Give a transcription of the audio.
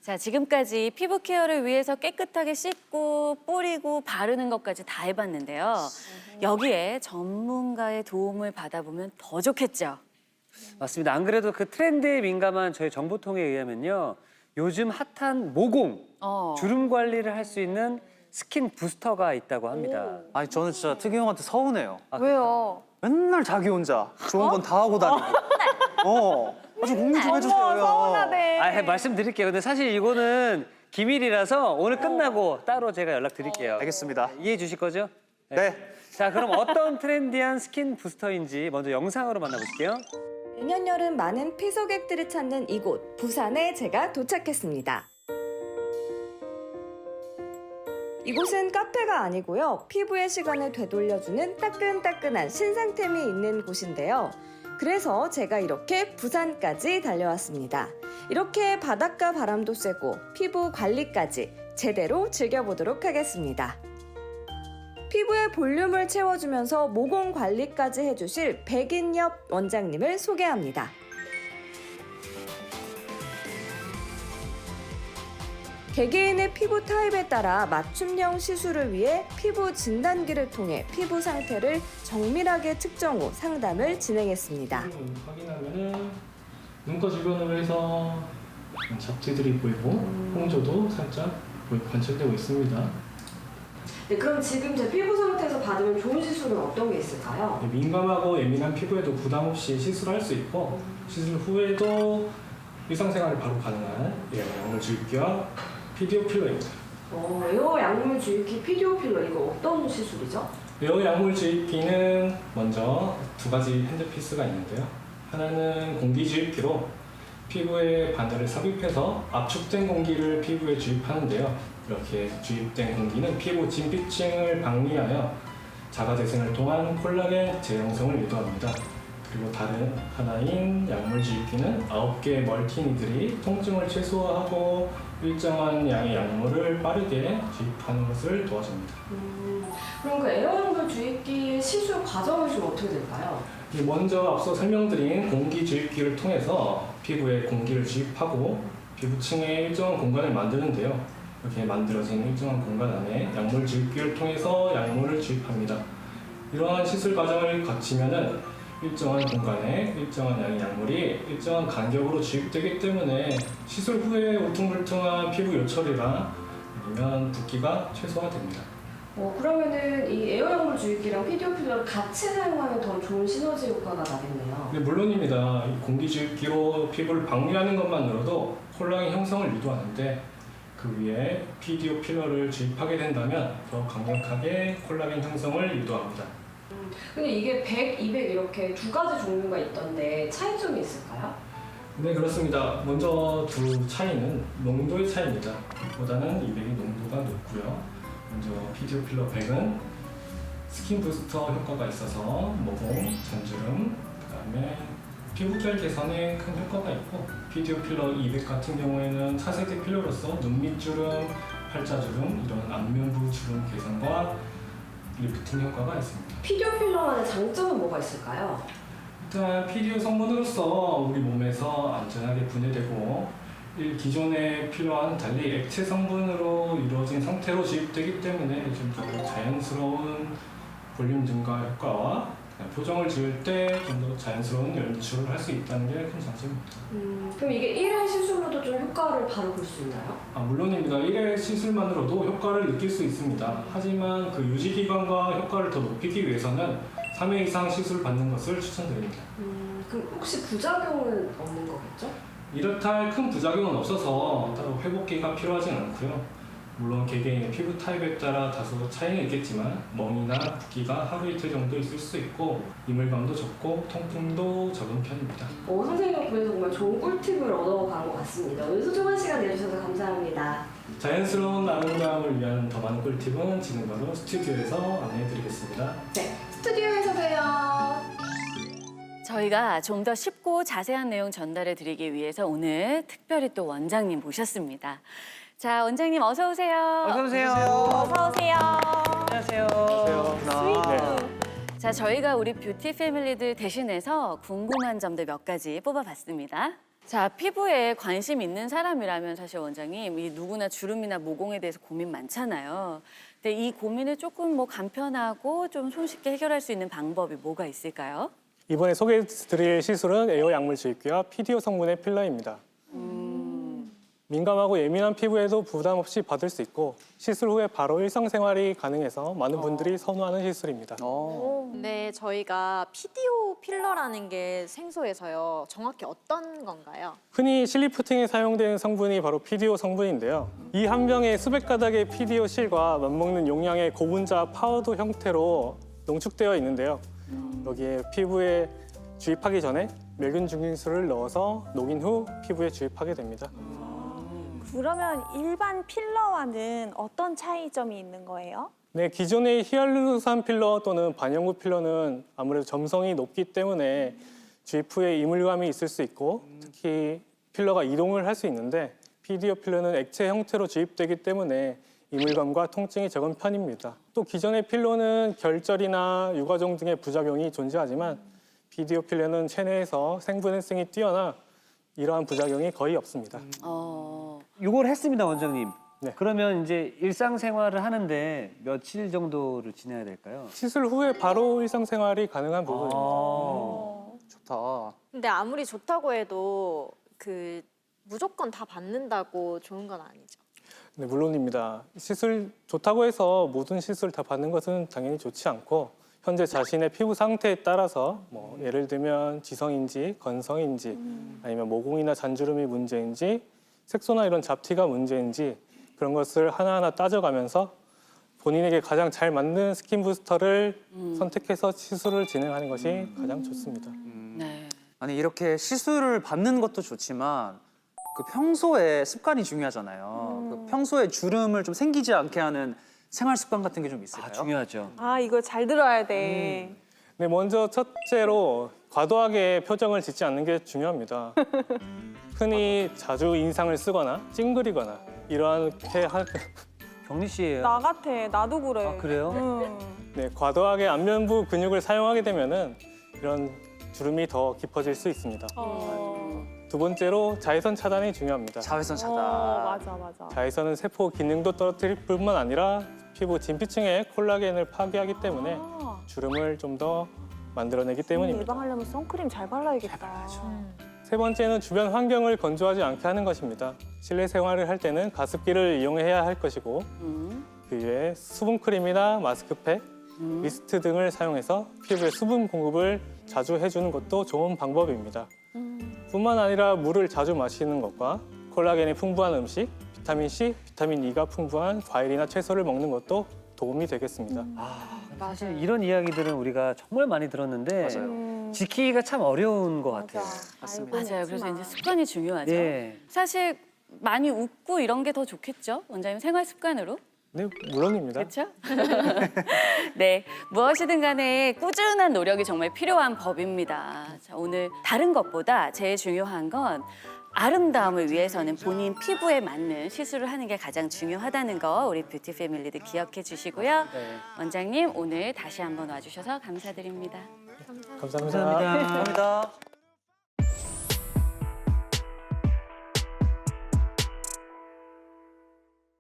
자, 지금까지 피부 케어를 위해서 깨끗하게 씻고 뿌리고 바르는 것까지 다 해봤는데요. 여기에 전문가의 도움을 받아보면 더 좋겠죠? 맞습니다. 안 그래도 그 트렌드에 민감한 저희 정보통에 의하면요. 요즘 핫한 모공, 주름 관리를 할 수 있는 스킨 부스터가 있다고 합니다. 아니 저는 진짜 특이 형한테 서운해요. 왜요? 맨날 자기 혼자 좋은 건 다 하고 다니고. 좀 공유 좀 해주세요. 서운하네. 말씀드릴게요. 근데 사실 이거는 기밀이라서 오늘 끝나고 따로 제가 연락드릴게요. 알겠습니다. 이해해 주실 거죠? 네. 자, 그럼 어떤 트렌디한 스킨 부스터인지 먼저 영상으로 만나볼게요. 매년 여름 많은 피서객들이 찾는 이곳, 부산에 제가 도착했습니다. 이곳은 카페가 아니고요. 피부의 시간을 되돌려주는 따끈따끈한 신상템이 있는 곳인데요. 그래서 제가 이렇게 부산까지 달려왔습니다. 이렇게 바닷가 바람도 쐬고 피부 관리까지 제대로 즐겨보도록 하겠습니다. 피부의 볼륨을 채워주면서 모공 관리까지 해주실 백인엽 원장님을 소개합니다. 개개인의 피부 타입에 따라 맞춤형 시술을 위해 피부 진단기를 통해 피부 상태를 정밀하게 측정 후 상담을 진행했습니다. 확인하면은 눈가 주변으로 해서 잡티들이 보이고 홍조도 살짝 관찰되고 있습니다. 네, 그럼 지금 제 피부 상태에서 받으면 좋은 시술은 어떤 게 있을까요? 민감하고 예민한 피부에도 부담 없이 시술할 수 있고 시술 후에도 일상생활이 바로 가능한 약물 주입기와 PDO 필러입니다. 에어 약물 주입기 PDO 필러 이거 어떤 시술이죠? 에어 약물 주입기는 먼저 두 가지 핸드피스가 있는데요. 하나는 공기 주입기로 피부에 바늘을 삽입해서 압축된 공기를 피부에 주입하는데요. 이렇게 주입된 공기는 피부 진피층을 방리하여 자가재생을 통한 콜라겐 재형성을 유도합니다. 그리고 다른 하나인 약물 주입기는 9개의 멀티니들이 통증을 최소화하고 일정한 양의 약물을 빠르게 주입하는 것을 도와줍니다. 그럼 그 에어 약물 주입기 시술 과정은 좀 어떻게 될까요? 먼저 앞서 설명드린 공기 주입기를 통해서 피부에 공기를 주입하고 피부층에 일정한 공간을 만드는데요. 이렇게 만들어진 일정한 공간 안에 약물 주입기를 통해서 약물을 주입합니다. 이러한 시술 과정을 거치면은 일정한 공간에 일정한 양의 약물이 일정한 간격으로 주입되기 때문에 시술 후에 울퉁불퉁한 피부 요철이나 아니면 붓기가 최소화됩니다. 그러면은 이 에어 약물 주입기랑 PDO 필러를 같이 사용하면 더 좋은 시너지 효과가 나겠네요. 네, 물론입니다. 이 공기 주입기로 피부를 방류하는 것만으로도 콜라겐 형성을 유도하는데 그 위에 PDO 필러를 주입하게 된다면 더 강력하게 콜라겐 형성을 유도합니다. 근데 이게 100, 200 이렇게 두 가지 종류가 있던데 차이점이 있을까요? 네, 그렇습니다. 먼저 두 차이는 농도의 차이입니다. 100보다는 200이 농도가 높고요. 먼저 PDO 필러 100은 스킨 부스터 효과가 있어서 모공, 잔주름, 그다음에 피부결 개선에 큰 효과가 있고 PDO 필러 200 같은 경우에는 차세대 필러로서 눈밑주름, 팔자주름, 이런 안면부 주름 개선과 리프팅 효과가 있습니다. PDO 필러만의 장점은 뭐가 있을까요? 일단 PDO 성분으로서 우리 몸에서 안전하게 분해되고 기존의 필러와는 달리 액체 성분으로 이루어진 상태로 주입되기 때문에 좀 더 자연스러운 볼륨 증가 효과와 표정을 지을 때 좀 더 자연스러운 연출을 할 수 있다는 게 큰 장점입니다. 그럼 이게 1회 시술로도 좀 효과를 바로 볼 수 있나요? 물론입니다. 1회 시술만으로도 효과를 느낄 수 있습니다. 하지만 그 유지 기간과 효과를 더 높이기 위해서는 3회 이상 시술 받는 것을 추천드립니다. 그럼 혹시 부작용은 없는 거겠죠? 이렇다 할 큰 부작용은 없어서 따로 회복기가 필요하진 않고요. 물론 개개인의 피부 타입에 따라 다소 차이는 있겠지만 멍이나 붓기가 하루 이틀 정도 있을 수 있고 이물감도 적고 통풍도 적은 편입니다. 선생님 덕분에 정말 좋은 꿀팁을 얻어간 것 같습니다. 오늘 소중한 시간 내주셔서 감사합니다. 자연스러운 아름다움을 위한 더 많은 꿀팁은 지금 바로 스튜디오에서 안내해드리겠습니다. 네, 스튜디오에서 봬요. 저희가 좀 더 쉽고 자세한 내용 전달해 드리기 위해서 오늘 특별히 또 원장님 모셨습니다. 자, 원장님 어서 오세요. 어서 오세요. 어서 오세요. 안녕하세요. 자, 저희가 우리 뷰티 패밀리들 대신해서 궁금한 점들 몇 가지 뽑아봤습니다. 자, 피부에 관심 있는 사람이라면 사실 원장님 이 누구나 주름이나 모공에 대해서 고민 많잖아요. 근데 이 고민을 조금 뭐 간편하고 좀 손쉽게 해결할 수 있는 방법이 뭐가 있을까요? 이번에 소개해드릴 시술은 에어 약물 주입기와 PDO 성분의 필러입니다. 민감하고 예민한 피부에도 부담 없이 받을 수 있고 시술 후에 바로 일상생활이 가능해서 많은 분들이 선호하는 시술입니다. 근데 저희가 PDO 필러라는 게 생소해서요. 정확히 어떤 건가요? 흔히 실리프팅에 사용되는 성분이 바로 PDO 성분인데요. 이 한 병에 수백 가닥의 PDO 실과 맞먹는 용량의 고분자 파우더 형태로 농축되어 있는데요. 여기에 피부에 주입하기 전에 멸균 중진수를 넣어서 녹인 후 피부에 주입하게 됩니다. 그러면 일반 필러와는 어떤 차이점이 있는 거예요? 네, 기존의 히알루로산 필러 또는 반영구 필러는 아무래도 점성이 높기 때문에 주입 후에 이물감이 있을 수 있고 특히 필러가 이동을 할 수 있는데 PDO 필러는 액체 형태로 주입되기 때문에 이물감과 통증이 적은 편입니다. 또 기존의 필러는 결절이나 유과종 등의 부작용이 존재하지만 PDO 필러는 체내에서 생분해성이 뛰어나 이러한 부작용이 거의 없습니다. 이걸 했습니다, 원장님. 네. 그러면 이제 일상생활을 하는데 며칠 정도를 지내야 될까요? 시술 후에 바로 일상생활이 가능한 부분입니다. 좋다. 근데 아무리 좋다고 해도 무조건 다 받는다고 좋은 건 아니죠. 네, 물론입니다. 시술 좋다고 해서 모든 시술 다 받는 것은 당연히 좋지 않고 현재 자신의 피부 상태에 따라서 뭐 예를 들면 지성인지 건성인지 아니면 모공이나 잔주름이 문제인지 색소나 이런 잡티가 문제인지 그런 것을 하나하나 따져가면서 본인에게 가장 잘 맞는 스킨 부스터를 선택해서 시술을 진행하는 것이 가장 좋습니다. 네. 아니 이렇게 시술을 받는 것도 좋지만 그 평소에 습관이 중요하잖아요. 그 평소에 주름을 좀 생기지 않게 하는 생활 습관 같은 게 좀 있을까요? 중요하죠. 아, 이거 잘 들어야 돼. 네, 먼저 첫째로 과도하게 표정을 짓지 않는 게 중요합니다. 흔히 자주 인상을 쓰거나 찡그리거나 이렇게 경리 씨예요. 나 같아. 나도 그래. 아, 그래요? 네, 과도하게 안면부 근육을 사용하게 되면은 이런 주름이 더 깊어질 수 있습니다. 두 번째로 자외선 차단이 중요합니다. 자외선 차단. 맞아. 자외선은 세포 기능도 떨어뜨릴 뿐만 아니라 피부 진피층의 콜라겐을 파괴하기 때문에 주름을 좀 더 만들어내기 때문입니다. 예방하려면 선크림 잘 발라야겠다. 세 번째는 주변 환경을 건조하지 않게 하는 것입니다. 실내 생활을 할 때는 가습기를 이용해야 할 것이고 그 외에 수분크림이나 마스크팩, 미스트 등을 사용해서 피부에 수분 공급을 자주 해주는 것도 좋은 방법입니다. 뿐만 아니라 물을 자주 마시는 것과 콜라겐이 풍부한 음식, 비타민 C, 비타민 E가 풍부한 과일이나 채소를 먹는 것도 도움이 되겠습니다. 사실 이런 이야기들은 우리가 정말 많이 들었는데 맞아요. 지키기가 참 어려운 것 같아요. 맞습니다. 맞아요. 그래서 이제 습관이 중요하죠. 네. 사실 많이 웃고 이런 게 더 좋겠죠? 원장님 생활 습관으로. 네, 물론입니다. 그렇죠? 네, 무엇이든 간에 꾸준한 노력이 정말 필요한 법입니다. 자, 오늘 다른 것보다 제일 중요한 건 아름다움을 위해서는 본인 피부에 맞는 시술을 하는 게 가장 중요하다는 거 우리 뷰티 패밀리들 기억해 주시고요. 네. 원장님 오늘 다시 한번 와주셔서 감사드립니다. 감사합니다. 감사합니다. 감사합니다.